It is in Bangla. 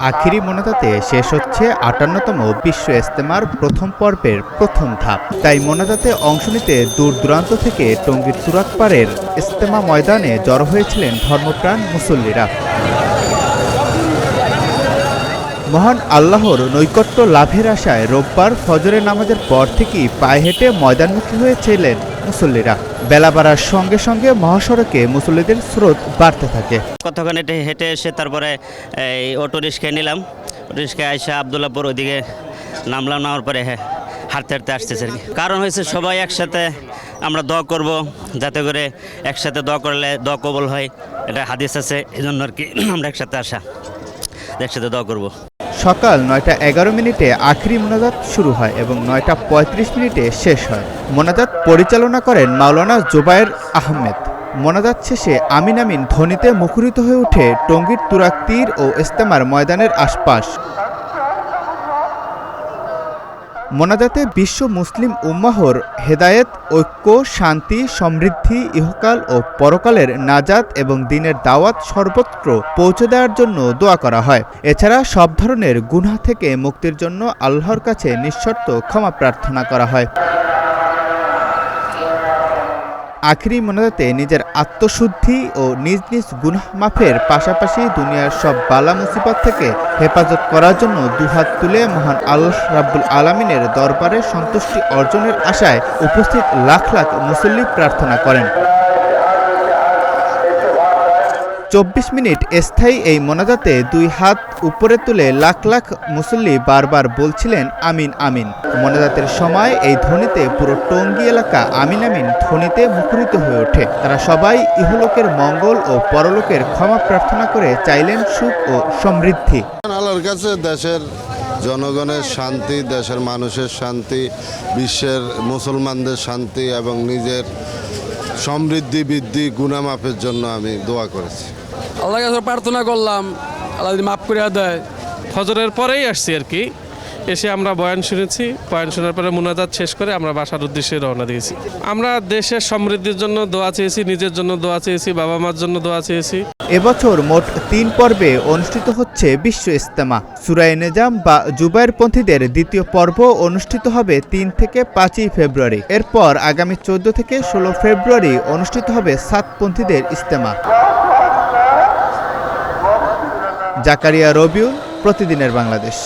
আখিরি মোনাজাতে শেষ হচ্ছে ৫৮তম বিশ্ব ইজতেমার প্রথম পর্বের প্রথম ধাপ। তাই মোনাজাতে অংশ নিতে দূর দূরান্ত থেকে টঙ্গীর তুরাগপাড়ের ইজতেমা ময়দানে জড়ো হয়েছিলেন ধর্মপ্রাণ মুসল্লিরা। মহান আল্লাহর নৈকট্য লাভের আশায় রোববার ফজরের নামাজের পর থেকেই পায়ে হেঁটে ময়দানমুখী হয়েছিলেন মুসল্লিরা। বেলা বাড়ার সঙ্গে সঙ্গে মহাসড়কে মুসল্লিদের স্রোত বাড়তে থাকে। কতক্ষণ হেঁটে এসে তারপরে এই অটো রিক্সায় নিলাম। রিক্সায় আইসা আবদুল্লাহপুর ওইদিকে নামার পরে হাঁটতে হাঁটতে আসতেছে। কারণ হয়েছে সবাই একসাথে আমরা দোয়া করব, যাতে করে একসাথে দোয়া করলে দোয়া কবুল হয়, এটা হাদিস আছে। এই জন্য আর কি আমরা একসাথে আসা, একসাথে দোয়া করব। সকাল ৯টা১১ আখিরি মোনাজাত শুরু হয় এবং ৯টা৩৫ শেষ হয়। মোনাজাত পরিচালনা করেন মাওলানা জুবায়ের আহমেদ। মোনাজাত শেষে আমিন আমিন ধ্বনিতে মুখরিত হয়ে ওঠে টঙ্গীর তুরাগ তীর ও ইজতেমার ময়দানের আশপাশ। মোনাজাতে বিশ্ব মুসলিম উম্মাহর হেদায়েত, ঐক্য, শান্তি, সমৃদ্ধি, ইহকাল ও পরকালের নাজাত এবং দ্বীনের দাওয়াত সর্বত্র পৌঁছে দেওয়ার জন্য দোয়া করা হয়। এছাড়া সব ধরনের গুনাহ থেকে মুক্তির জন্য আল্লাহর কাছে নিঃশর্ত ক্ষমা প্রার্থনা করা হয়। আখিরি মোনাজাতে নিজের আত্মশুদ্ধি ও নিজ নিজ গুনাহ মাফের পাশাপাশি দুনিয়ার সব বালা মুসিবত থেকে হেফাজত করার জন্য দুহাত তুলে মহান আল্লাহ রাব্বুল আলামিনের দরবারে সন্তুষ্টি অর্জনের আশায় উপস্থিত লাখ লাখ মুসল্লি প্রার্থনা করেন। ২৪ মিনিট স্থায়ী এই মোনাজাতে দুই হাত উপরে তুলে লাখ লাখ মুসল্লি বারবার বলছিলেন আমিন আমিন। মোনাজাতের সময় এই ধ্বনিতে পুরো টঙ্গী এলাকা আমিন আমিন ধ্বনিতে মুখরিত হয়ে ওঠে। তারা সবাই ইহলোকের মঙ্গল ও পরলোকের ক্ষমা প্রার্থনা করে চাইলেন সুখ ও সমৃদ্ধি। আল্লাহর কাছে দেশের জনগণের শান্তি, দেশের মানুষের শান্তি, বিশ্বের মুসলমানদের শান্তি এবং নিজের সমৃদ্ধি বৃদ্ধি গুনাহ মাফের জন্য আমি দোয়া করেছি। আল্লাহর কাছে প্রার্থনা করলাম, আল্লাহ যদি মাফ করে দেয়। ফজরের পরেই আসছি আর কি, এসে আমরা বয়ান শুনেছি। বয়ান শোনার পরে মুনাজাত শেষ করে আমরা বাসার উদ্দেশ্যে রওনা দিয়েছি। আমরা দেশের সমৃদ্ধির জন্য দোয়া চেয়েছি, নিজের জন্য দোয়া চেয়েছি, বাবা মার জন্য দোয়া চেয়েছি। এবছর মোট ৩ পর্বে অনুষ্ঠিত হচ্ছে বিশ্ব ইজতেমা। সূরায়ে নেজাম বা জুবায়েরপন্থীদের দ্বিতীয় পর্ব অনুষ্ঠিত হবে ৩ থেকে ৫ই ফেব্রুয়ারি। এরপর আগামী ১৪ থেকে ১৬ ফেব্রুয়ারি অনুষ্ঠিত হবে সাতপন্থীদের ইজতেমা। জাকারিয়া রবিউল, প্রতিদিনের বাংলাদেশ।